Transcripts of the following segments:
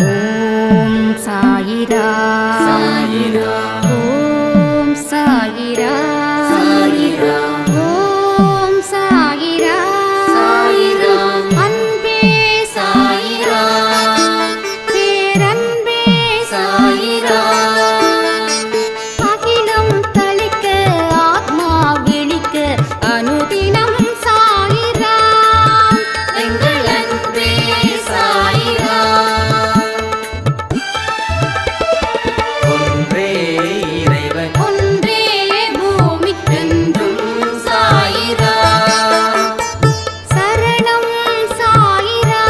ஓம் சாயிரா சாயிரா ஓம் சாயிரா சாயிரா ஓம் சாயிரா சாயிரா அன்பே சாயிரா பேரன்பே சாயிரா அகிலம் தளிக்க ஆத்மா விழிக்க அனுதினம் சாயிரா எங்கள் அன்பே சாயிரா ஒன்றே இறைவன் ஒன்றே பூமிக்கென்றும் சாயிரா சரணம் சாயிரா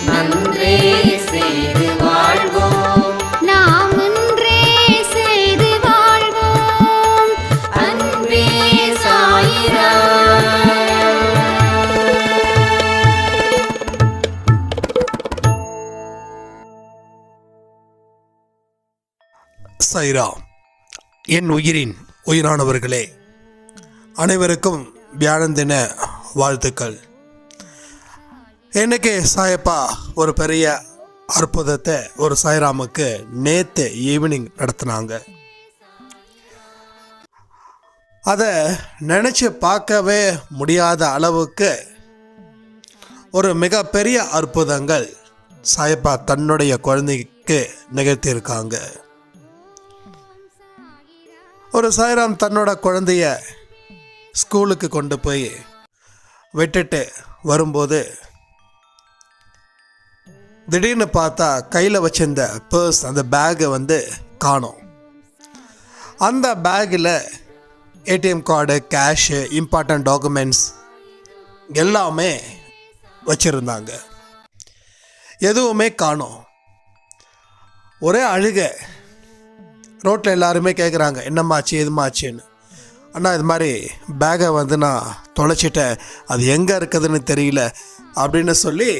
நன்றே செய்து வாழ்வோம் நாம் ஒன்றே செய்து வாழ்வோம் அன்பே சாயிரா சாய்ரா. என் உயிரின் உயிரானவர்களே, அனைவருக்கும் வியாழன் தின வாழ்த்துக்கள். இன்னைக்கு சாயப்பா ஒரு பெரிய அற்புதத்தை ஒரு சாய்ராமுக்கு நேற்று ஈவினிங் நடத்தினாங்க. அதை நினச்சி பார்க்கவே முடியாத அளவுக்கு ஒரு மிகப்பெரிய அற்புதங்கள் சாயப்பா தன்னுடைய குழந்தைக்கு நிகழ்த்தியிருக்காங்க. ஒரு சாய்ராம் தன்னோட குழந்தைய ஸ்கூலுக்கு கொண்டு போய் விட்டுட்டு வரும்போது திடீர்னு பார்த்தா கையில் வச்சிருந்த பர்ஸ், அந்த பேக்கை காணோம். அந்த பேக்கில் ATM card, cash, important documents எல்லாமே வச்சுருந்தாங்க. எதுவுமே காணோம். ஒரே அழுகை. ரோட்டில் எல்லாருமே கேட்குறாங்க, என்னம்மாச்சு எதுமாச்சுன்னு. அண்ணா, இது மாதிரி பேக்கை நான் தொலைச்சிட்டேன், அது எங்கே இருக்குதுன்னு தெரியல அப்படின்னு சொல்லி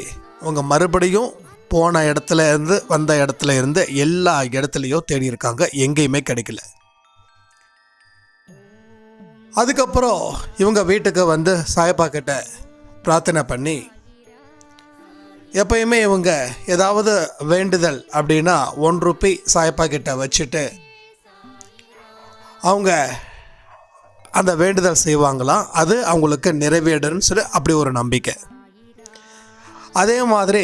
அவங்க மறுபடியும் போன இடத்துல இருந்து வந்த இடத்துல இருந்து எல்லா இடத்துலையும் தேடி இருக்காங்க, எங்கேயுமே கிடைக்கல. அதுக்கப்புறம் இவங்க வீட்டுக்கு சாயப்பா கிட்ட பிரார்த்தனை பண்ணி, எப்பயுமே இவங்க ஏதாவது வேண்டுதல் அப்படின்னா 1 ரூபி சாயப்பா கிட்ட வச்சுட்டு அவங்க அந்த வேண்டுதல் செய்வாங்களாம். அது அவங்களுக்கு நிறைவேறுன்னு சொல்லி அப்படி ஒரு நம்பிக்கை. அதே மாதிரி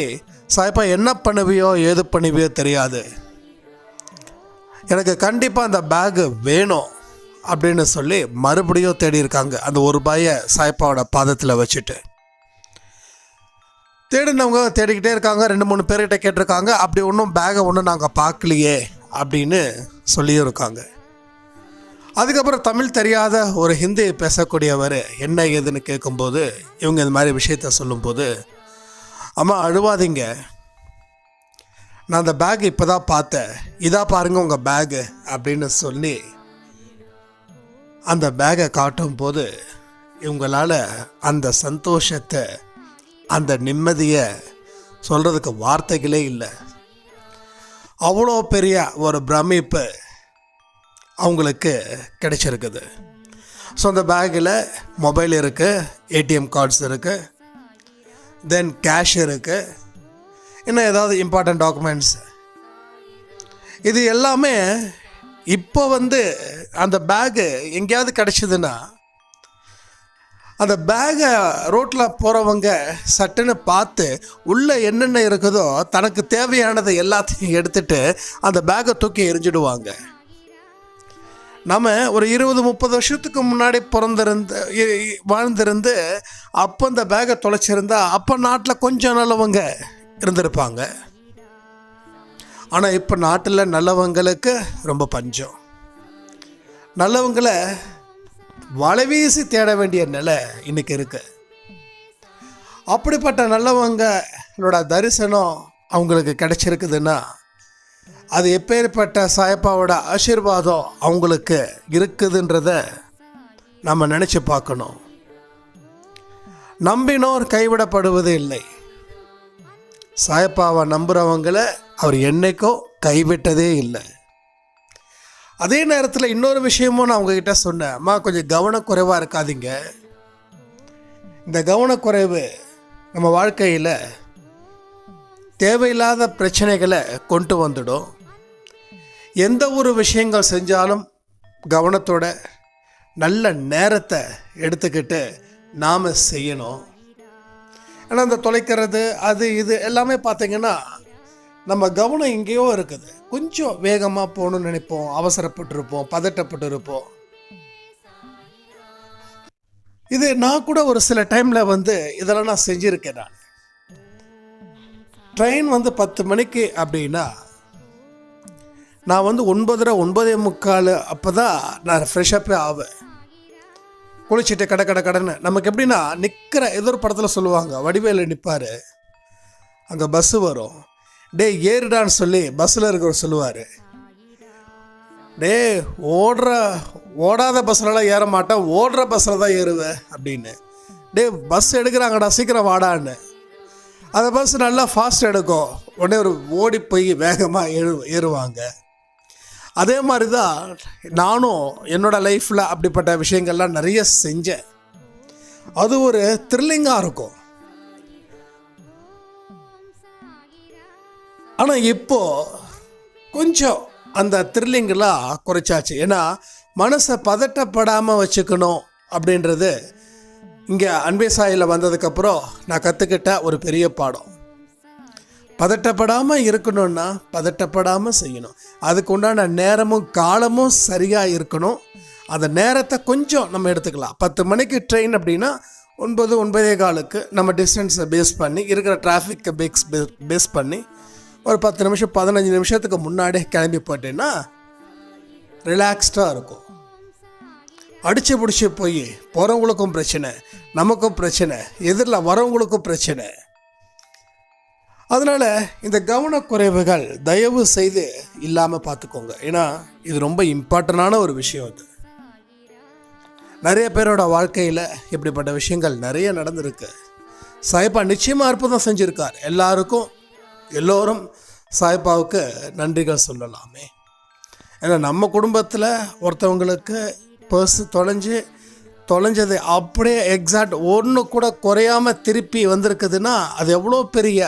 சாயப்பா என்ன பண்ணுவியோ ஏது பண்ணுவியோ தெரியாது, எனக்கு கண்டிப்பாக அந்த பேகு வேணும் அப்படின்னு சொல்லி மறுபடியும் தேடி இருக்காங்க. அந்த 1 ரூபாயை சாயப்பாவோட பாதத்தில் வச்சுட்டு தேடினவங்க தேடிக்கிட்டே இருக்காங்க. 2-3 பேர்கிட்ட கேட்டிருக்காங்க. அப்படி ஒன்றும் பேகை ஒன்றும் நாங்கள் பார்க்கலையே அப்படின்னு சொல்லியும் இருக்காங்க. அதுக்கப்புறம் தமிழ் தெரியாத ஒரு ஹிந்தி பேசக்கூடியவர் என்ன ஏதுன்னு கேட்கும்போது இவங்க இந்த மாதிரி விஷயத்த சொல்லும்போது, அம்மா அழுவாதீங்க, நான் அந்த பேக் இப்போ தான் பார்த்தேன், இதா பாருங்க உங்கள் பேகு அப்படின்னு சொல்லி அந்த பேகை காட்டும்போது இவங்களால் அந்த சந்தோஷத்தை, அந்த நிம்மதியை சொல்கிறதுக்கு வார்த்தைகளே இல்லை. அவ்வளோ பெரிய ஒரு பிரமிப்பு அவங்களுக்கு கிடைச்சிருக்குது. ஸோ அந்த பேக்கில் மொபைல் இருக்குது, ஏடிஎம் கார்ட்ஸ் இருக்குது, தென் கேஷ் இருக்குது, இன்னும் ஏதாவது இம்பார்ட்டன்ட் டாக்குமெண்ட்ஸ், இது எல்லாமே இப்போ அந்த பேகு எங்கேயாவது கிடச்சிதுன்னா அந்த பேகை ரோட்டில் போகிறவங்க சட்டுன்னு பார்த்து உள்ளே என்னென்ன இருக்குதோ தனக்கு தேவையானதை எல்லாத்தையும் எடுத்துகிட்டு அந்த பேக்கை தூக்கி எரிஞ்சிடுவாங்க. நம்ம ஒரு 20-30 வருஷத்துக்கு முன்னாடி வாழ்ந்திருந்து அப்போ அந்த பேக்கை தொலைச்சிருந்தா அப்போ நாட்டில் கொஞ்சம் நல்லவங்க இருந்திருப்பாங்க. ஆனால் இப்போ நாட்டில் நல்லவங்களுக்கு ரொம்ப பஞ்சம். நல்லவங்களை வலைவீசி தேட வேண்டிய நிலை இன்னைக்கு இருக்கு. அப்படிப்பட்ட நல்லவங்களோட தரிசனம் அவங்களுக்கு கிடைச்சிருக்குதுன்னா அது எப்பேற்பட்ட சாயப்பாவோட ஆசீர்வாதம் அவங்களுக்கு இருக்குதுன்றத நம்ம நினச்சி பார்க்கணும். நம்பினோர் கைவிடப்படுவது இல்லை. சாயப்பாவை நம்புகிறவங்களை அவர் என்னைக்கோ கைவிட்டதே இல்லை. அதே நேரத்தில் இன்னொரு விஷயமும் நான் உங்ககிட்ட சொன்னேன், அம்மா கொஞ்சம் கவனக்குறைவாக இருக்காதீங்க. இந்த கவனக்குறைவு நம்ம வாழ்க்கையில் தேவையில்லாத பிரச்சனைகளை கொண்டு வந்துடும். எந்த ஒரு விஷயங்கள் செஞ்சாலும் கவனத்தோட நல்ல நேரத்தை எடுத்துக்கிட்டு நாம் செய்யணும். ஏன்னா இந்த தொலைக்கிறது அது இது எல்லாமே பார்த்திங்கன்னா நம்ம கவனம் எங்கேயோ இருக்குது. கொஞ்சம் வேகமாக போகணும்னு நினைப்போம், அவசரப்பட்டிருப்போம், பதட்டப்பட்டு இருப்போம். இது நான் கூட ஒரு சில டைமில் இதெல்லாம் நான் செஞ்சுருக்கேன். ட்ரெயின் 10 மணிக்கு அப்படின்னா நான் 9:30 9:45 அப்போ தான் நான் ஃப்ரெஷ்ஷப்பே ஆவேன். குளிச்சுட்டு கடன்னு நமக்கு எப்படின்னா நிற்கிற ஏதோ ஒரு படத்தில் சொல்லுவாங்க, வடிவேலு நிற்பார், அங்கே பஸ்ஸு வரும், டே ஏறுடான்னு சொல்லி பஸ்ஸில் இருக்கிறவர் சொல்லுவார், டே ஓடாத பஸ்ஸிலலாம் ஏற மாட்டேன், ஓடுற பஸ்ஸில் தான் ஏறுவேன் அப்படின்னு. டே பஸ் எடுக்கிறாங்கடா சீக்கிரம் வாடான்னு. அந்த பஸ் நல்லா ஃபாஸ்ட் எடுக்கும், உடனே ஒரு ஓடி போய் வேகமாக ஏறுவாங்க. அதே மாதிரி தான் நானும் என்னோடய லைஃப்பில் அப்படிப்பட்ட விஷயங்கள்லாம் நிறைய செஞ்சேன். அது ஒரு த்ரில்லிங்காக இருக்கும். ஆனால் இப்போது கொஞ்சம் அந்த த்ரில்லிங்கெல்லாம் குறைச்சாச்சு. ஏன்னா மனசை பதட்டப்படாமல் வச்சுக்கணும் அப்படின்றது இங்கே அன்பே சாயில் வந்ததுக்கப்புறம் நான் கற்றுக்கிட்ட ஒரு பெரிய பாடம். பதட்டப்படாமல் இருக்கணும்னா பதட்டப்படாமல் செய்யணும். அதுக்கு உண்டான நேரமும் காலமும் சரியாக இருக்கணும். அந்த நேரத்தை கொஞ்சம் நம்ம எடுத்துக்கலாம். 10 மணிக்கு ட்ரெயின் அப்படின்னா 9 9:15 நம்ம டிஸ்டன்ஸை பேஸ் பண்ணி இருக்கிற டிராஃபிக்கை பேஸ் பண்ணி ஒரு 10 நிமிஷம் 15 நிமிஷத்துக்கு முன்னாடியே கிளம்பி போட்டேன்னா ரிலாக்ஸ்டாக இருக்கும். அடித்து பிடிச்சி போய் போகிறவங்களுக்கும் பிரச்சனை, நமக்கும் பிரச்சனை, எதிரில் வரவங்களுக்கும் பிரச்சனை. அதனால் இந்த கவனக்குறைவுகள் தயவு செய்து இல்லாமல் பார்த்துக்கோங்க. ஏன்னா இது ரொம்ப இம்பார்ட்டண்டான ஒரு விஷயம். இது நிறைய பேரோட வாழ்க்கையில் இப்படிப்பட்ட விஷயங்கள் நிறைய நடந்திருக்கு. சாயப்பா நிச்சயமாக அற்புதம் செஞ்சுருக்கார். எல்லோரும் சாயப்பாவுக்கு நன்றிகள் சொல்லலாமே. ஏன்னா நம்ம குடும்பத்தில் ஒருத்தவங்களுக்கு பர்ஸ் தொலைஞ்சது அப்படியே எக்ஸாக்ட் ஒன்று கூட குறையாமல் திருப்பி வந்திருக்குதுன்னா அது எவ்வளோ பெரிய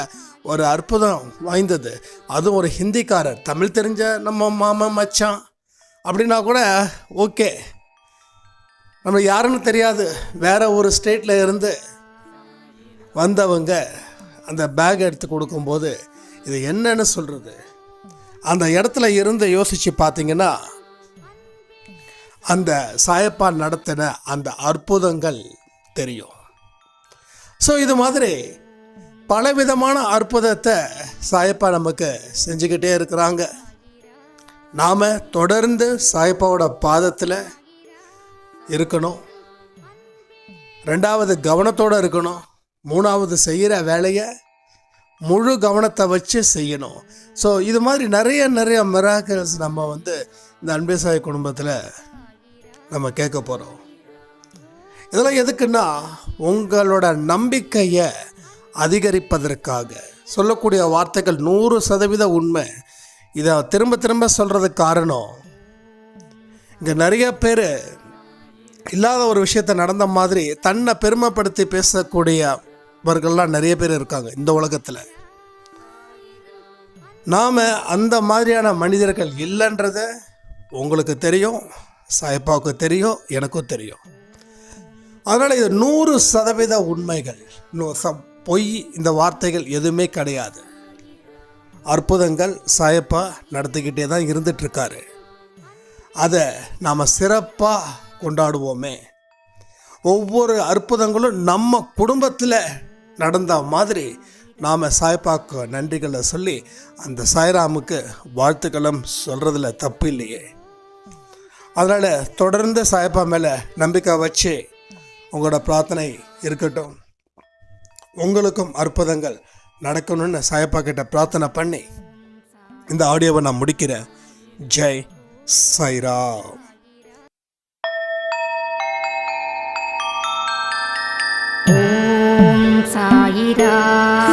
ஒரு அற்புதம் வாய்ந்தது. அதுவும் ஒரு ஹிந்திக்காரர், தமிழ் தெரிஞ்ச நம்ம மாமன் மச்சான் அப்படின்னா கூட ஓகே, நம்ம யாருன்னு தெரியாது, வேறு ஒரு ஸ்டேட்டில் இருந்து வந்தவங்க அந்த பேக் எடுத்து கொடுக்கும்போது இது என்னன்னு சொல்கிறது. அந்த இடத்துல இருந்து யோசித்து பார்த்தீங்கன்னா அந்த சாயப்பா நடத்தின அந்த அற்புதங்கள் தெரியும். ஸோ இது மாதிரி பலவிதமான அற்புதத்தை சாயப்பா நமக்கு செஞ்சுக்கிட்டே இருக்கிறாங்க. நாம் தொடர்ந்து சாயப்பாவோட பாதத்தில் இருக்கணும். 2வது கவனத்தோடு இருக்கணும். 3வது செய்கிற வேலையை முழு கவனத்தை வச்சு செய்யணும். ஸோ இது மாதிரி நிறைய மிராக்கிள்ஸ் நம்ம இந்த அன்பே சாய் குடும்பத்தில் நம்ம கேட்க போகிறோம். இதெல்லாம் எதுக்குன்னா உங்களோட நம்பிக்கையை அதிகரிப்பதற்காக. சொல்லக்கூடிய வார்த்தைகள் 100% உண்மை. இதை திரும்ப சொல்கிறதுக்கு காரணம், இங்கே நிறைய பேர் இல்லாத ஒரு விஷயத்தை நடந்த மாதிரி தன்னை பெருமைப்படுத்தி பேசக்கூடியவர்கள்லாம் நிறைய பேர் இருக்காங்க இந்த உலகத்தில். நாம் அந்த மாதிரியான மனிதர்கள் இல்லைன்றத உங்களுக்கு தெரியும், சாயப்பாவுக்கு தெரியும், எனக்கும் தெரியும். அதனால் இது 100% உண்மைகள், பொய் இந்த வார்த்தைகள் எதுவுமே கிடையாது. அற்புதங்கள் சாயப்பா நடத்திக்கிட்டே தான் இருந்துகிட்ருக்காரு. அதை நாம் சிறப்பாக கொண்டாடுவோமே. ஒவ்வொரு அற்புதங்களும் நம்ம குடும்பத்தில் நடந்த மாதிரி நாம் சாயப்பாவுக்கு நன்றிகளை சொல்லி அந்த சாய்ராமுக்கு வாழ்த்துக்களும் சொல்கிறதுல தப்பு இல்லையே. அதனால் தொடர்ந்து சாயப்பா மேலே நம்பிக்கை வச்சு உங்களோட பிரார்த்தனை இருக்கட்டும். உங்களுக்கும் அற்புதங்கள் நடக்கணும்னு சாயப்பா கிட்ட பிரார்த்தனை பண்ணி இந்த ஆடியோவை நான் முடிக்கிறேன். ஜெய் சாய்ராம். ஓம் சாய்ராம்.